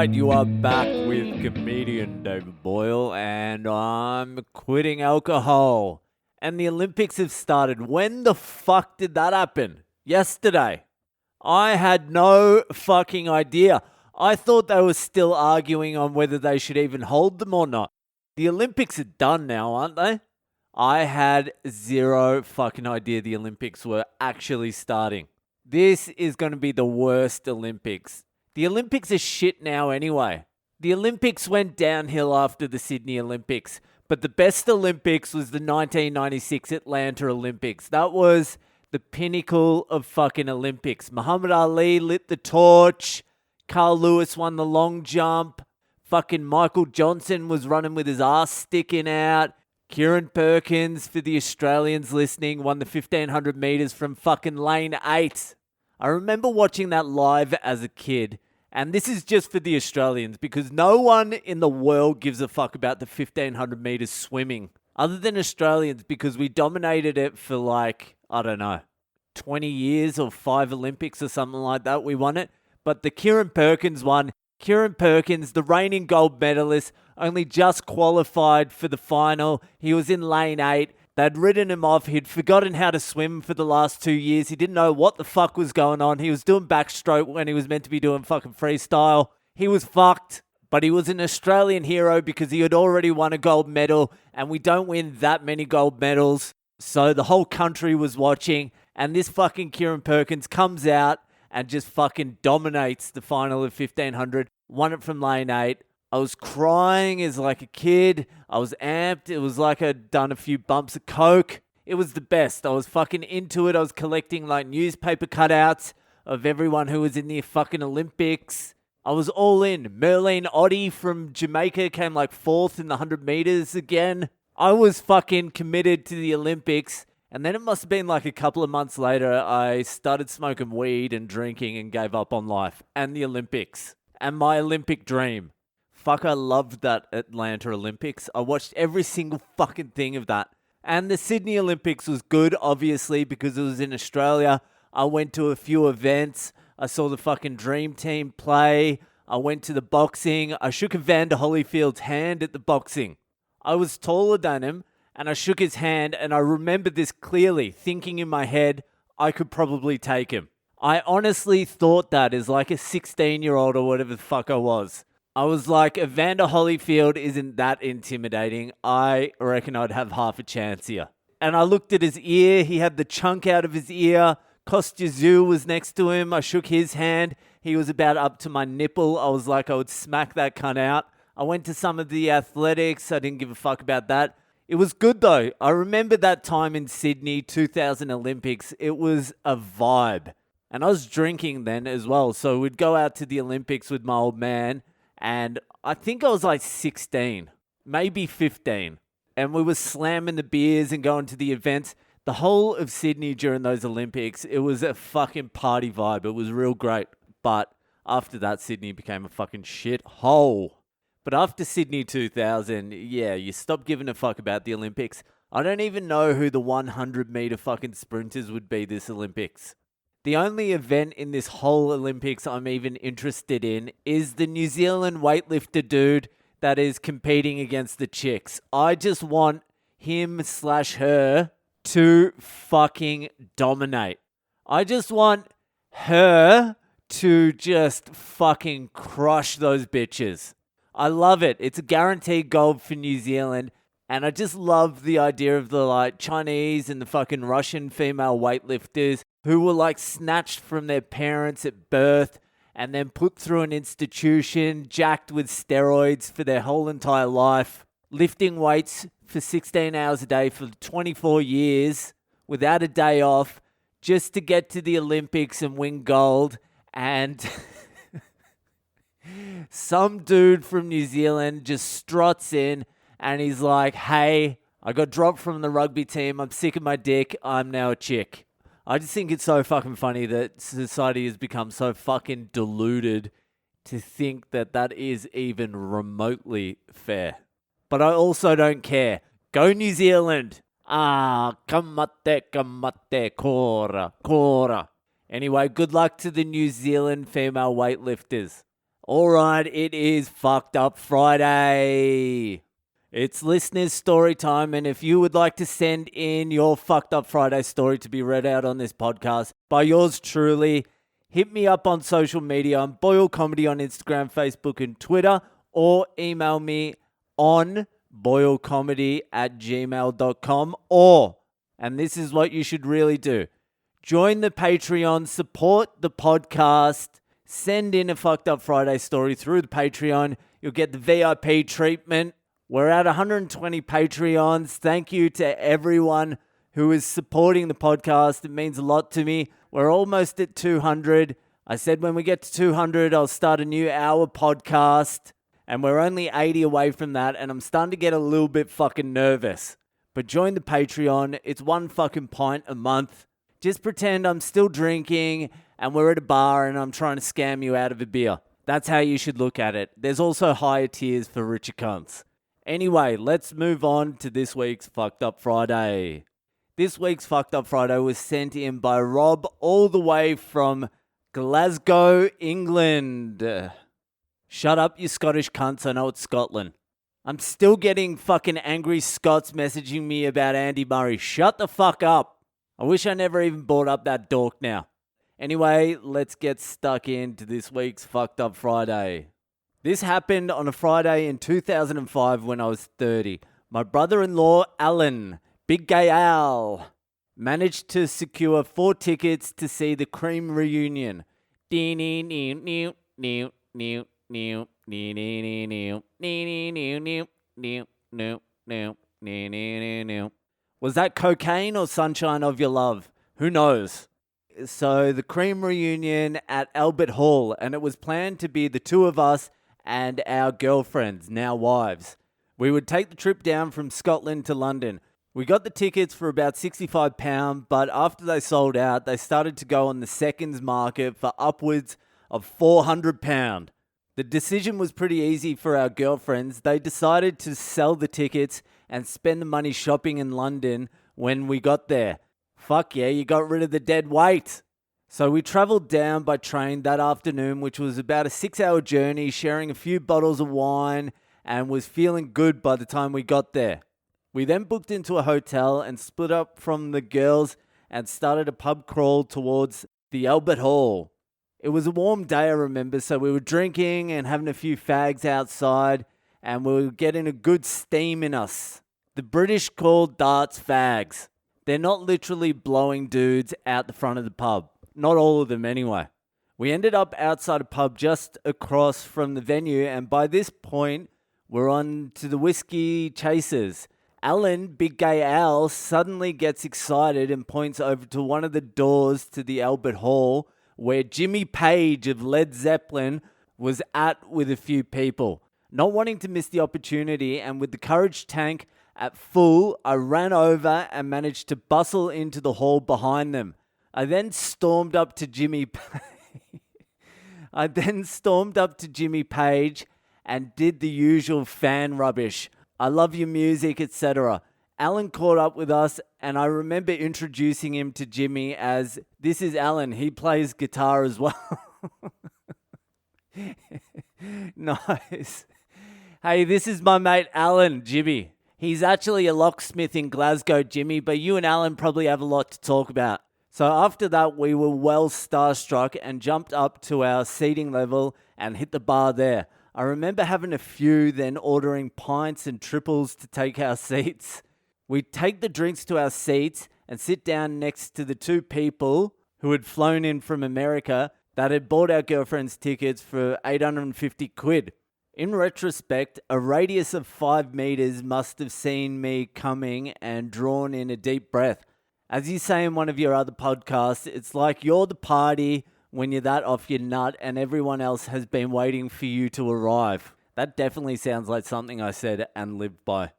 right, you are back with comedian David Boyle, and I'm quitting alcohol. And the Olympics have started. When the fuck did that happen? Yesterday. I had no fucking idea. I thought they were still arguing on whether they should even hold them or not. The Olympics are done now, aren't they? I had zero fucking idea the Olympics were actually starting. This is going to be the worst Olympics. The Olympics are shit now anyway. The Olympics went downhill after the Sydney Olympics, but the best Olympics was the 1996 Atlanta Olympics. That was the pinnacle of fucking Olympics. Muhammad Ali lit the torch. Carl Lewis won the long jump. Fucking Michael Johnson was running with his ass sticking out. Kieran Perkins, for the Australians listening, won the 1500 metres from fucking lane 8. I remember watching that live as a kid, and this is just for the Australians because no one in the world gives a fuck about the 1500 metres swimming other than Australians because we dominated it for like, I don't know, 20 years or 5 Olympics or something like that. We won it. But the Kieran Perkins one, Kieran Perkins, the reigning gold medalist, only just qualified for the final. He was in lane 8. They'd ridden him off. He'd forgotten how to swim for the last 2 years. He didn't know what the fuck was going on. He was doing backstroke when he was meant to be doing fucking freestyle. He was fucked. But he was an Australian hero because he had already won a gold medal. And we don't win that many gold medals. So the whole country was watching. And this fucking Kieran Perkins comes out and just fucking dominates the final of 1500. Won it from lane 8. I was crying as like a kid. I was amped. It was like I'd done a few bumps of coke. It was the best. I was fucking into it. I was collecting like newspaper cutouts of everyone who was in the fucking Olympics. I was all in. Merlene Ottey from Jamaica came like 4th in the 100 meters again. I was fucking committed to the Olympics. And then it must have been like a couple of months later, I started smoking weed and drinking and gave up on life and the Olympics and my Olympic dream. Fuck, I loved that Atlanta Olympics. I watched every single fucking thing of that. And the Sydney Olympics was good, obviously, because it was in Australia. I went to a few events. I saw the fucking dream team play. I went to the boxing. I shook Evander Holyfield's hand at the boxing. I was taller than him, and I shook his hand, and I remember this clearly, thinking in my head, I could probably take him. I honestly thought that as like a 16-year-old or whatever the fuck I was. I was like, Evander Holyfield isn't that intimidating. I reckon I'd have half a chance here. And I looked at his ear. He had the chunk out of his ear. Kostya Tszyu was next to him. I shook his hand. He was about up to my nipple. I was like, I would smack that cunt out. I went to some of the athletics. I didn't give a fuck about that. It was good though. I remember that time in Sydney, 2000 Olympics. It was a vibe. And I was drinking then as well. So we'd go out to the Olympics with my old man. And I think I was like 16, maybe 15. And we were slamming the beers and going to the events. The whole of Sydney during those Olympics, it was a fucking party vibe. It was real great. But after that, Sydney became a fucking shit hole. But after Sydney 2000, yeah, you stop giving a fuck about the Olympics. I don't even know who the 100-meter fucking sprinters would be this Olympics. The only event in this whole Olympics I'm even interested in is the New Zealand weightlifter dude that is competing against the chicks. I just want him/her to fucking dominate. I just want her to just fucking crush those bitches. I love it. It's a guaranteed gold for New Zealand. And I just love the idea of the like Chinese and the fucking Russian female weightlifters who were like snatched from their parents at birth and then put through an institution, jacked with steroids for their whole entire life, lifting weights for 16 hours a day for 24 years without a day off just to get to the Olympics and win gold. And some dude from New Zealand just struts in and he's like, hey, I got dropped from the rugby team. I'm sick of my dick. I'm now a chick. I just think it's so fucking funny that society has become so fucking deluded to think that that is even remotely fair. But I also don't care. Go New Zealand. Kamate, kora. Anyway, good luck to the New Zealand female weightlifters. All right, it is Fucked Up Friday. It's listeners' story time, and if you would like to send in your Fucked Up Friday story to be read out on this podcast by yours truly, hit me up on social media. I'm Boyle Comedy on Instagram, Facebook, and Twitter, or email me on boylecomedy@gmail.com, or, and this is what you should really do, join the Patreon, support the podcast, send in a Fucked Up Friday story through the Patreon. You'll get the VIP treatment. We're at 120 Patreons. Thank you to everyone who is supporting the podcast. It means a lot to me. We're almost at 200. I said when we get to 200, I'll start a new hour podcast. And we're only 80 away from that. And I'm starting to get a little bit fucking nervous. But join the Patreon. It's one fucking pint a month. Just pretend I'm still drinking and we're at a bar and I'm trying to scam you out of a beer. That's how you should look at it. There's also higher tiers for richer cunts. Anyway, let's move on to this week's Fucked Up Friday. This week's Fucked Up Friday was sent in by Rob all the way from Glasgow, England. Shut up, you Scottish cunts. I know it's Scotland. I'm still getting fucking angry Scots messaging me about Andy Murray. Shut the fuck up. I wish I never even brought up that dork now. Anyway, let's get stuck into this week's Fucked Up Friday. This happened on a Friday in 2005 when I was 30. My brother-in-law, Alan, Big Gay Al, managed to secure 4 tickets to see the Cream reunion. Was that cocaine or sunshine of your love? Who knows? So the Cream reunion at Albert Hall, and it was planned to be the two of us and our girlfriends, now wives. We would take the trip down from Scotland to London. We got the tickets for about £65, but after they sold out, they started to go on the seconds market for upwards of £400. The decision was pretty easy for our girlfriends. They decided to sell the tickets and spend the money shopping in London when we got there. Fuck yeah, you got rid of the dead weight. So we travelled down by train that afternoon, which was about a 6-hour journey, sharing a few bottles of wine, and was feeling good by the time we got there. We then booked into a hotel and split up from the girls and started a pub crawl towards the Albert Hall. It was a warm day, I remember, so we were drinking and having a few fags outside, and we were getting a good steam in us. The British call darts fags. They're not literally blowing dudes out the front of the pub. Not all of them anyway. We ended up outside a pub just across from the venue, and by this point, we're on to the Whiskey Chasers. Alan, Big Gay Al, suddenly gets excited and points over to one of the doors to the Albert Hall where Jimmy Page of Led Zeppelin was at with a few people. Not wanting to miss the opportunity, and with the courage tank at full, I ran over and managed to bustle into the hall behind them. I then stormed up to Jimmy Page and did the usual fan rubbish. I love your music, etc. Alan caught up with us, and I remember introducing him to Jimmy as, "This is Alan, he plays guitar as well." Nice. "Hey, this is my mate Alan, Jimmy. He's actually a locksmith in Glasgow, Jimmy, but you and Alan probably have a lot to talk about." So after that, we were well starstruck and jumped up to our seating level and hit the bar there. I remember having a few, then ordering pints and triples to take our seats. We'd take the drinks to our seats and sit down next to the 2 people who had flown in from America that had bought our girlfriend's tickets for 850 quid. In retrospect, a radius of 5 meters must have seen me coming and drawn in a deep breath. As you say in one of your other podcasts, it's like you're the party when you're that off your nut and everyone else has been waiting for you to arrive. That definitely sounds like something I said and lived by.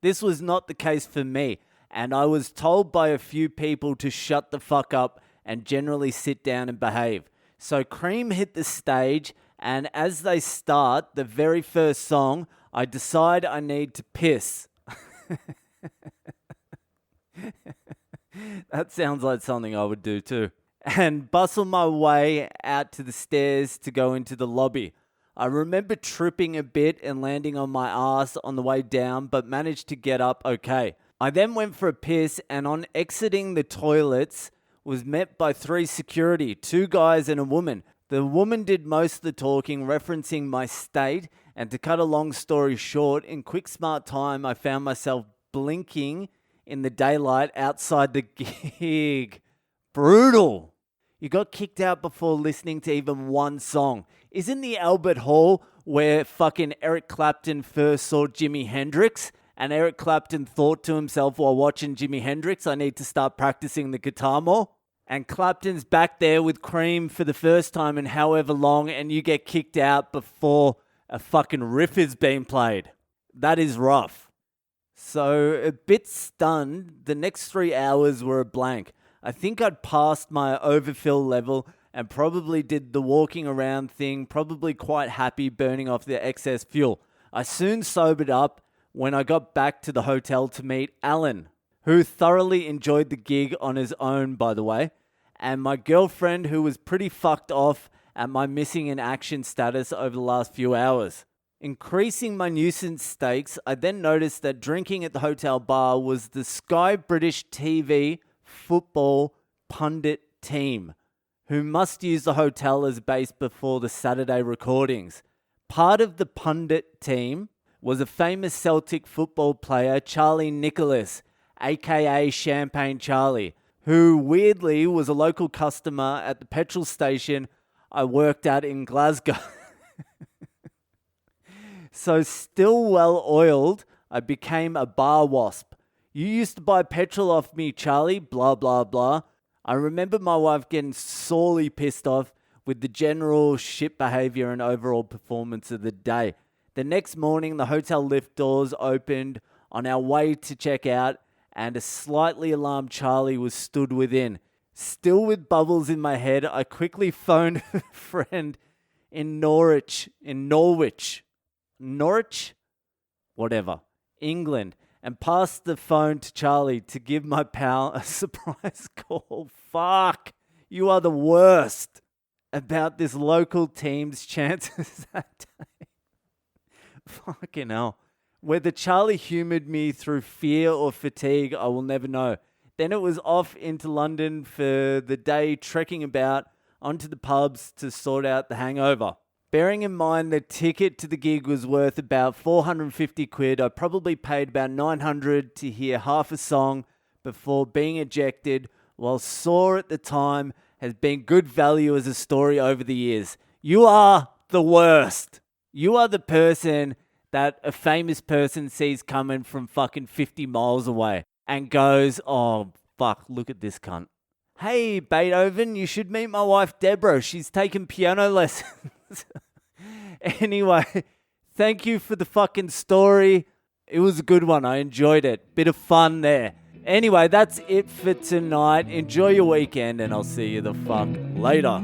This was not the case for me, and I was told by a few people to shut the fuck up and generally sit down and behave. So Cream hit the stage, and as they start the very first song, I decide I need to piss. That sounds like something I would do too. And bustle my way out to the stairs to go into the lobby. I remember tripping a bit and landing on my ass on the way down, but managed to get up okay. I then went for a piss and on exiting the toilets was met by 3 security, 2 guys and a woman. The woman did most of the talking, referencing my state, and to cut a long story short, in quick smart time, I found myself blinking in the daylight outside the gig. Brutal. You got kicked out before listening to even one song. Isn't the Albert Hall where fucking Eric Clapton first saw Jimi Hendrix? And Eric Clapton thought to himself while watching Jimi Hendrix, I need to start practicing the guitar more. And Clapton's back there with Cream for the first time in however long, and you get kicked out before a fucking riff is being played. That is rough. So, a bit stunned, the next 3 hours were a blank. I think I'd passed my overfill level and probably did the walking around thing, probably quite happy burning off the excess fuel. I soon sobered up when I got back to the hotel to meet Alan, who thoroughly enjoyed the gig on his own, by the way, and my girlfriend, who was pretty fucked off at my missing in action status over the last few hours. Increasing my nuisance stakes, I then noticed that drinking at the hotel bar was the Sky British TV football pundit team, who must use the hotel as base before the Saturday recordings. Part of the pundit team was a famous Celtic football player, Charlie Nicholas, aka Champagne Charlie, who weirdly was a local customer at the petrol station I worked at in Glasgow. So still well oiled, I became a bar wasp. You used to buy petrol off me, Charlie, blah, blah, blah. I remember my wife getting sorely pissed off with the general shit behavior and overall performance of the day. The next morning, the hotel lift doors opened on our way to check out, and a slightly alarmed Charlie was stood within. Still with bubbles in my head, I quickly phoned a friend in Norwich, England, and passed the phone to Charlie to give my pal a surprise call. Fuck, you are the worst about this local team's chances that day. Fucking hell. Whether Charlie humoured me through fear or fatigue, I will never know. Then it was off into London for the day, trekking about onto the pubs to sort out the hangover. Bearing in mind the ticket to the gig was worth about 450 quid, I probably paid about 900 to hear half a song before being ejected, while sore at the time has been good value as a story over the years. You are the worst. You are the person that a famous person sees coming from fucking 50 miles away and goes, oh, fuck, look at this cunt. Hey, Beethoven, you should meet my wife, Deborah. She's taken piano lessons. Anyway, thank you for the fucking story. It was a good one. I enjoyed it. Bit of fun there. Anyway, that's it for tonight. Enjoy your weekend, and I'll see you the fuck later.